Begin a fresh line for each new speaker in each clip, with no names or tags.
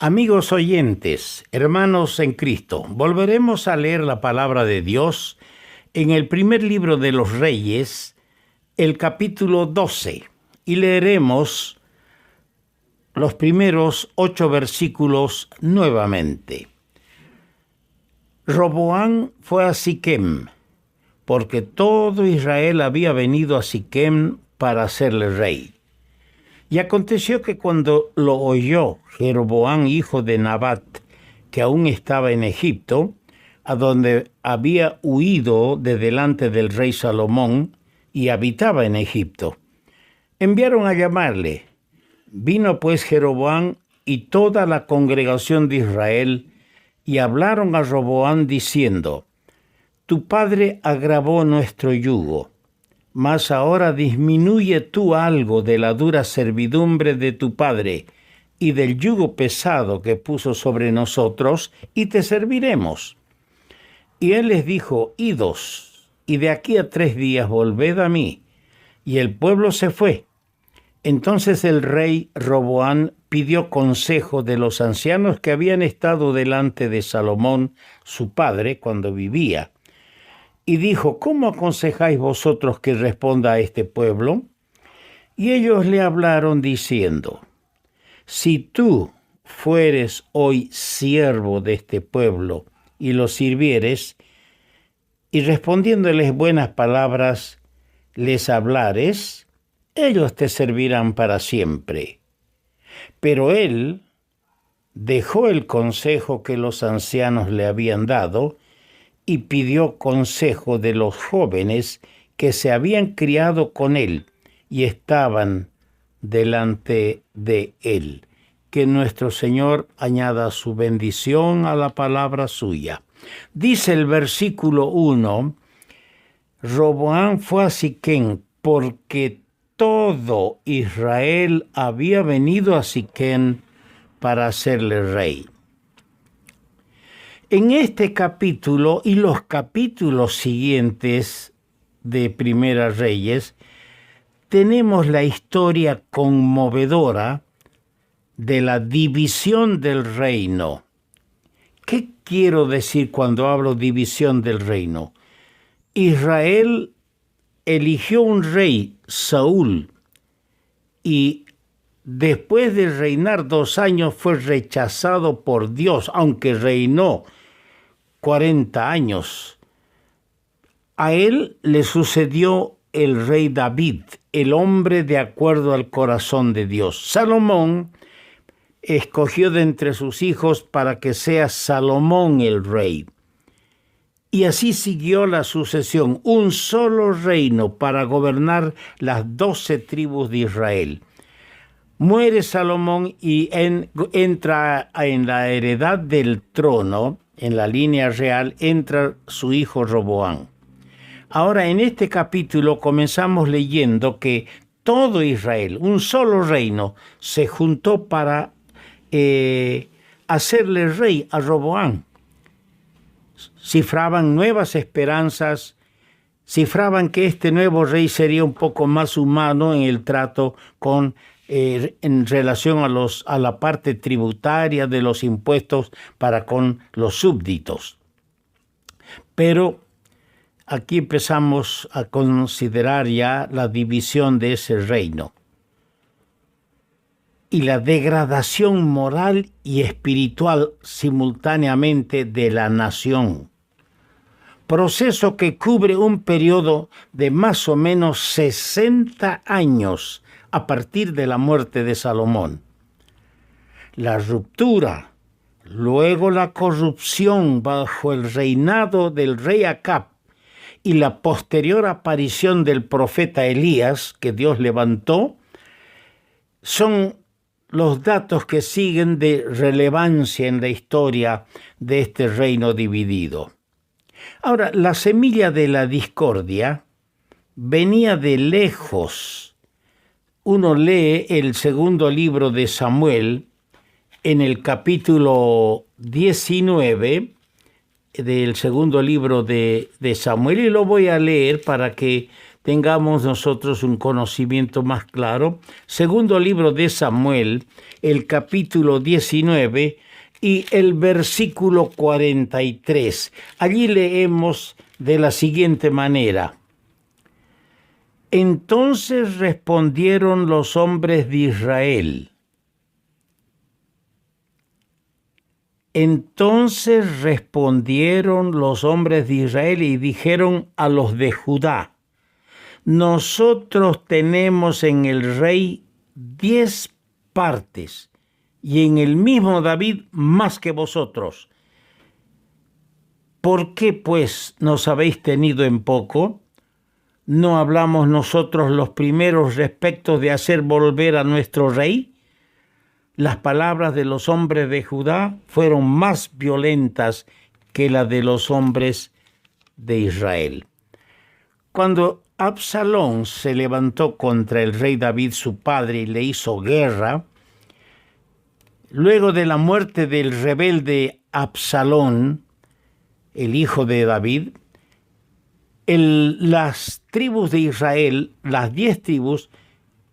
Amigos oyentes, hermanos en Cristo, volveremos a leer la palabra de Dios en el primer libro de los Reyes, el capítulo 12, y leeremos los primeros 8 versículos nuevamente. Roboam fue a Siquem, porque todo Israel había venido a Siquem para hacerle rey. Y aconteció que cuando lo oyó Jeroboam, hijo de Nabat, que aún estaba en Egipto, a donde había huido de delante del rey Salomón y habitaba en Egipto, enviaron a llamarle. Vino pues Jeroboam y toda la congregación de Israel y hablaron a Roboam diciendo: Tu padre agravó nuestro yugo, mas ahora disminuye tú algo de la dura servidumbre de tu padre y del yugo pesado que puso sobre nosotros, y te serviremos. Y él les dijo: Idos, y de aquí a 3 días volved a mí. Y el pueblo se fue. Entonces el rey Roboam pidió consejo de los ancianos que habían estado delante de Salomón, su padre, cuando vivía. Y dijo: ¿Cómo aconsejáis vosotros que responda a este pueblo? Y ellos le hablaron diciendo: Si tú fueres hoy siervo de este pueblo y lo sirvieres, y respondiéndoles buenas palabras les hablares, ellos te servirán para siempre. Pero él dejó el consejo que los ancianos le habían dado y pidió consejo de los jóvenes que se habían criado con él y estaban delante de él. Que nuestro Señor añada su bendición a la palabra suya. Dice el versículo 1, Roboam fue a Siquem porque todo Israel había venido a Siquem para hacerle rey. En este capítulo y los capítulos siguientes de Primera Reyes, tenemos la historia conmovedora de la división del reino. ¿Qué quiero decir cuando hablo división del reino? Israel eligió un rey, Saúl, y después de reinar 2 años fue rechazado por Dios, aunque reinó 40 años. A él le sucedió el rey David, el hombre de acuerdo al corazón de Dios. Salomón escogió de entre sus hijos para que sea Salomón el rey. Y así siguió la sucesión, un solo reino para gobernar las 12 tribus de Israel. Muere Salomón y entra en la heredad del trono, en la línea real, entra su hijo Roboam. Ahora, en este capítulo comenzamos leyendo que todo Israel, un solo reino, se juntó para hacerle rey a Roboam. Cifraban nuevas esperanzas, cifraban que este nuevo rey sería un poco más humano en el trato con en relación a la parte tributaria de los impuestos para con los súbditos. Pero aquí empezamos a considerar ya la división de ese reino y la degradación moral y espiritual simultáneamente de la nación. Proceso que cubre un periodo de más o menos 60 años a partir de la muerte de Salomón. La ruptura, luego la corrupción bajo el reinado del rey Acab y la posterior aparición del profeta Elías, que Dios levantó, son los datos que siguen de relevancia en la historia de este reino dividido. Ahora, la semilla de la discordia venía de lejos. Uno lee el segundo libro de Samuel en el capítulo 19 del segundo libro de Samuel, y lo voy a leer para que tengamos nosotros un conocimiento más claro. Segundo libro de Samuel, el capítulo 19 y el versículo 43. Allí leemos de la siguiente manera: Entonces respondieron los hombres de Israel. Entonces respondieron los hombres de Israel y dijeron a los de Judá: Nosotros tenemos en el rey 10 partes, y en el mismo David más que vosotros. ¿Por qué, pues, nos habéis tenido en poco? ¿No hablamos nosotros los primeros respecto de hacer volver a nuestro rey? Las palabras de los hombres de Judá fueron más violentas que las de los hombres de Israel. Cuando Absalón se levantó contra el rey David, su padre, y le hizo guerra, luego de la muerte del rebelde Absalón, el hijo de David, las tribus de Israel, las 10 tribus,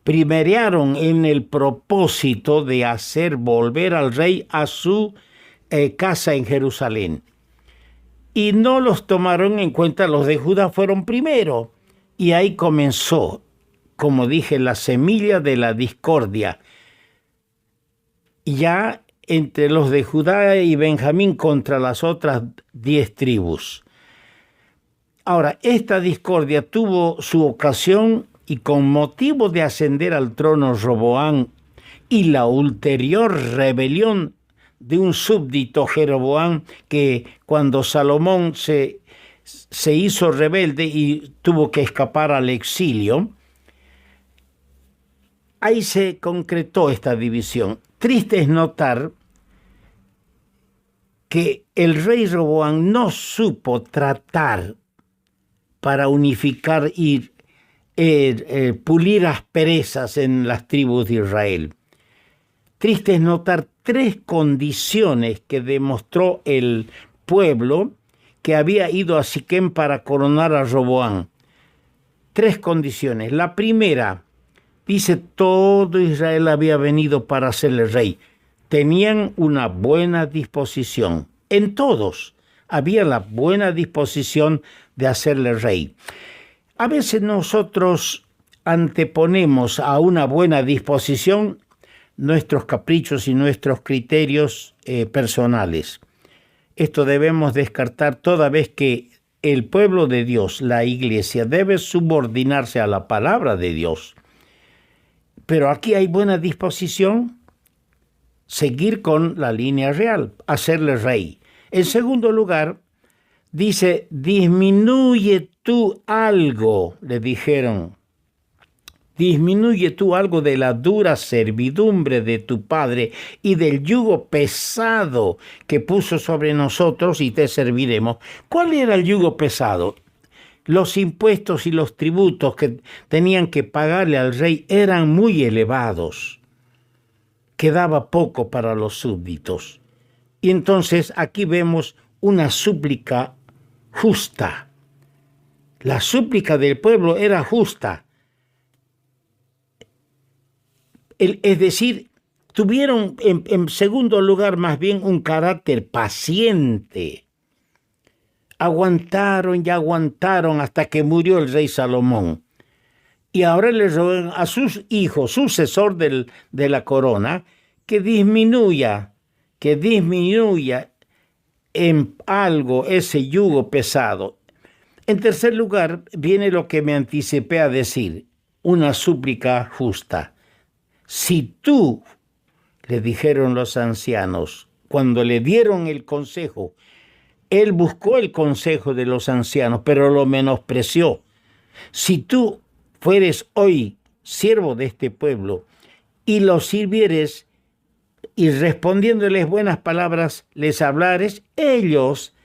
primerearon en el propósito de hacer volver al rey a su casa en Jerusalén. Y no los tomaron en cuenta, los de Judá fueron primero. Y ahí comenzó, como dije, la semilla de la discordia. Ya entre los de Judá y Benjamín contra las otras 10 tribus. Ahora, esta discordia tuvo su ocasión y con motivo de ascender al trono Roboam y la ulterior rebelión de un súbdito, Jeroboam, que cuando Salomón se hizo rebelde y tuvo que escapar al exilio, ahí se concretó esta división. Triste es notar que el rey Roboam no supo tratar para unificar y pulir asperezas en las tribus de Israel. Triste es notar 3 condiciones que demostró el pueblo que había ido a Siquem para coronar a Roboam. 3 condiciones. La primera, dice, todo Israel había venido para hacerle rey. Tenían una buena disposición. En todos había la buena disposición de hacerle rey. A veces nosotros anteponemos a una buena disposición nuestros caprichos y nuestros criterios personales. Esto debemos descartar toda vez que el pueblo de Dios, la iglesia, debe subordinarse a la palabra de Dios. Pero aquí hay buena disposición, seguir con la línea real, hacerle rey. En segundo lugar, dice, disminuye tú algo, le dijeron. Disminuye tú algo de la dura servidumbre de tu padre y del yugo pesado que puso sobre nosotros y te serviremos. ¿Cuál era el yugo pesado? Los impuestos y los tributos que tenían que pagarle al rey eran muy elevados. Quedaba poco para los súbditos. Y entonces aquí vemos una súplica justa. La súplica del pueblo era justa. Es decir, tuvieron en segundo lugar más bien un carácter paciente. Aguantaron y aguantaron hasta que murió el rey Salomón. Y ahora le rogan a sus hijos, sucesor de la corona, que disminuya en algo ese yugo pesado. En tercer lugar, viene lo que me anticipé a decir, una súplica justa. Si tú, le dijeron los ancianos, cuando le dieron el consejo, él buscó el consejo de los ancianos, pero lo menospreció. Si tú fueres hoy siervo de este pueblo y los sirvieres y respondiéndoles buenas palabras les hablares, ellos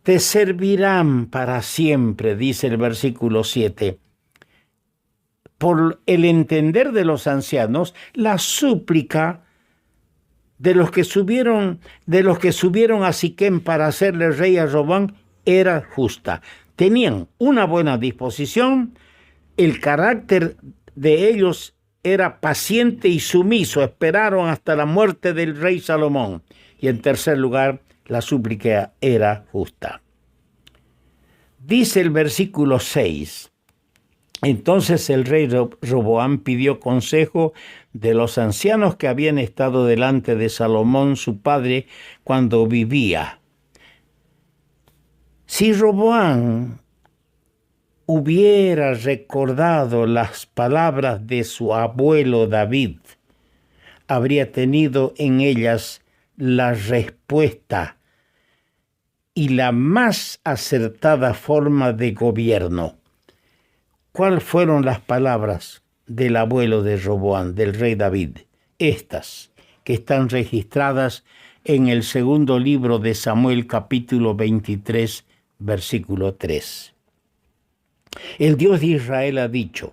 te servirán para siempre, dice el versículo 7. Por el entender de los ancianos, la súplica de los que subieron a Siquem para hacerle rey a Roboam era justa. tenían una buena disposición, el carácter de ellos era paciente y sumiso, esperaron hasta la muerte del rey Salomón. Y en tercer lugar, la súplica era justa. Dice el versículo 6, entonces el rey Roboam pidió consejo de los ancianos que habían estado delante de Salomón, su padre, cuando vivía. Si Roboam hubiera recordado las palabras de su abuelo David, habría tenido en ellas la respuesta y la más acertada forma de gobierno. ¿Cuáles fueron las palabras del abuelo de Roboam, del rey David? Estas, que están registradas en el segundo libro de Samuel, capítulo 23, versículo 3. El Dios de Israel ha dicho,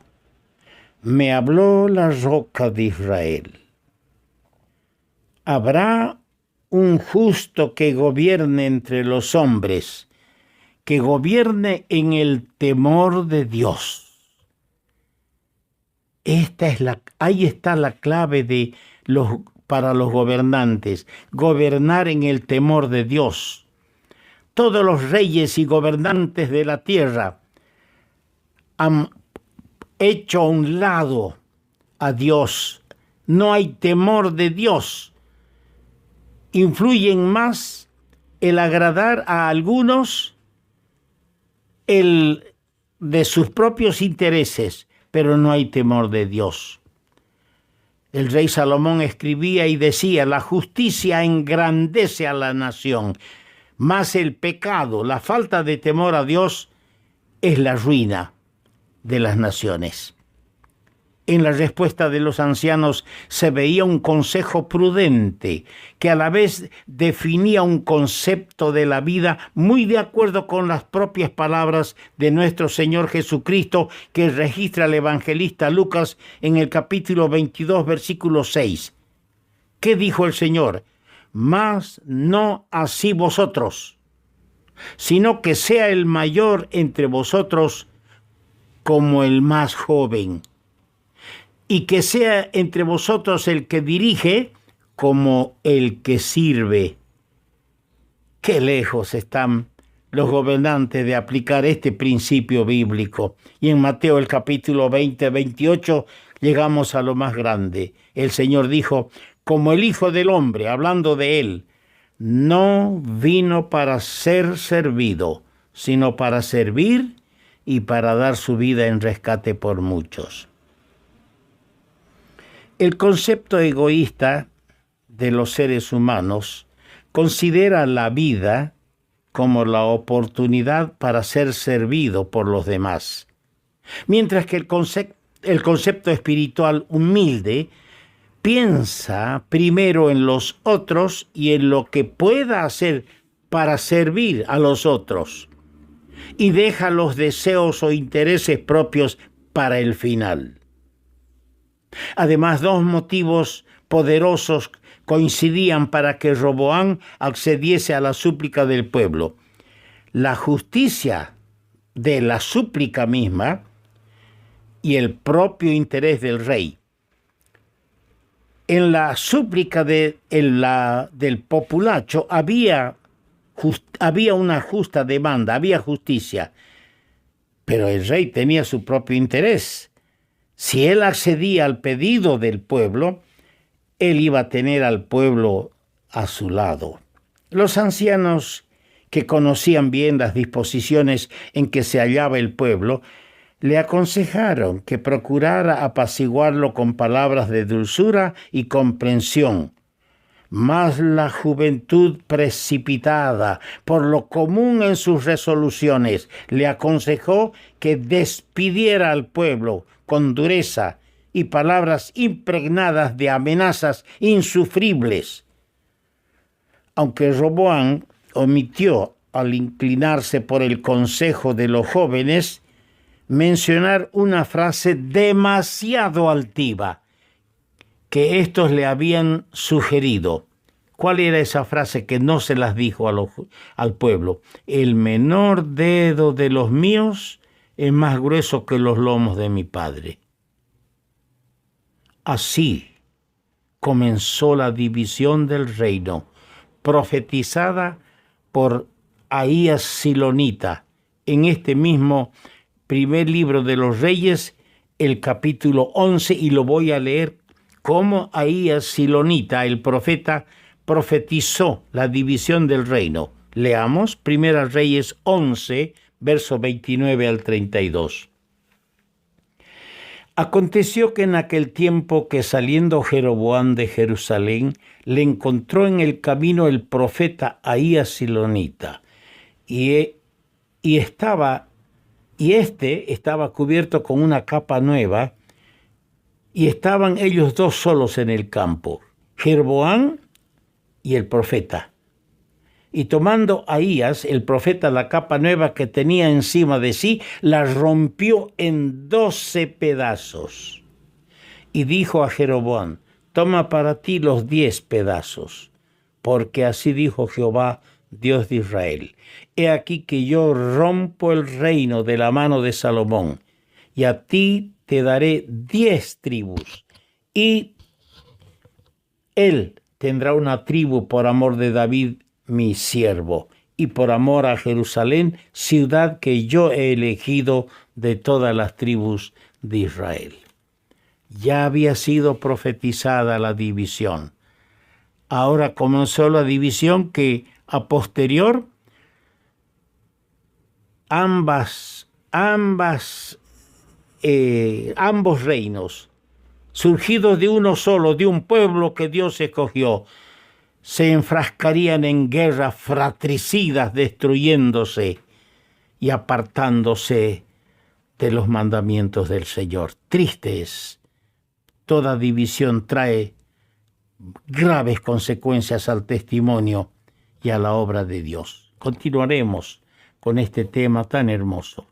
me habló la roca de Israel. Habrá un justo que gobierne entre los hombres, que gobierne en el temor de Dios. Ahí está la clave para los gobernantes, gobernar en el temor de Dios. Todos los reyes y gobernantes de la tierra han hecho a un lado a Dios. No hay temor de Dios. Influyen más el agradar a algunos, el de sus propios intereses, pero no hay temor de Dios. El rey Salomón escribía y decía, la justicia engrandece a la nación, mas el pecado, la falta de temor a Dios, es la ruina de las naciones. En la respuesta de los ancianos se veía un consejo prudente que a la vez definía un concepto de la vida muy de acuerdo con las propias palabras de nuestro Señor Jesucristo que registra el evangelista Lucas en el capítulo 22, versículo 6. ¿Qué dijo el Señor? Mas no así vosotros, sino que sea el mayor entre vosotros como el más joven, y que sea entre vosotros el que dirige como el que sirve. Qué lejos están los gobernantes de aplicar este principio bíblico. Y en Mateo el capítulo 20, 28 llegamos a lo más grande. El Señor dijo, como el Hijo del Hombre, hablando de Él, no vino para ser servido, sino para servir y para dar su vida en rescate por muchos. El concepto egoísta de los seres humanos considera la vida como la oportunidad para ser servido por los demás, mientras que el concepto espiritual humilde piensa primero en los otros y en lo que pueda hacer para servir a los otros, y deja los deseos o intereses propios para el final. Además, dos motivos poderosos coincidían para que Roboam accediese a la súplica del pueblo: la justicia de la súplica misma y el propio interés del rey. En la súplica del populacho había una justa demanda, había justicia, pero el rey tenía su propio interés. Si él accedía al pedido del pueblo, él iba a tener al pueblo a su lado. Los ancianos, que conocían bien las disposiciones en que se hallaba el pueblo, le aconsejaron que procurara apaciguarlo con palabras de dulzura y comprensión. Mas la juventud precipitada por lo común en sus resoluciones le aconsejó que despidiera al pueblo con dureza y palabras impregnadas de amenazas insufribles. Aunque Roboam omitió, al inclinarse por el consejo de los jóvenes, mencionar una frase demasiado altiva que éstos le habían sugerido. ¿Cuál era esa frase que no se las dijo al pueblo? El menor dedo de los míos es más grueso que los lomos de mi padre. Así comenzó la división del reino, profetizada por Ahías Silonita en este mismo primer libro de los Reyes, el capítulo 11, y lo voy a leer como Ahías Silonita, el profeta, profetizó la división del reino. Leamos Primera Reyes 11, versos 29 al 32. Aconteció que en aquel tiempo que saliendo Jeroboam de Jerusalén, le encontró en el camino el profeta Ahías Silonita, y este estaba cubierto con una capa nueva, y estaban ellos dos solos en el campo, Jeroboam y el profeta. Y tomando Ahías, el profeta, la capa nueva que tenía encima de sí, la rompió en 12 pedazos. Y dijo a Jeroboam: toma para ti los 10 pedazos, porque así dijo Jehová, Dios de Israel: he aquí que yo rompo el reino de la mano de Salomón, y a ti te daré 10 tribus, y él tendrá una tribu por amor de David, mi siervo, y por amor a Jerusalén, ciudad que yo he elegido de todas las tribus de Israel. Ya había sido profetizada la división. Ahora comenzó la división que a posterior ambos reinos, surgidos de uno solo, de un pueblo que Dios escogió, se enfrascarían en guerras fratricidas, destruyéndose y apartándose de los mandamientos del Señor. Triste es. Toda división trae graves consecuencias al testimonio y a la obra de Dios. Continuaremos con este tema tan hermoso.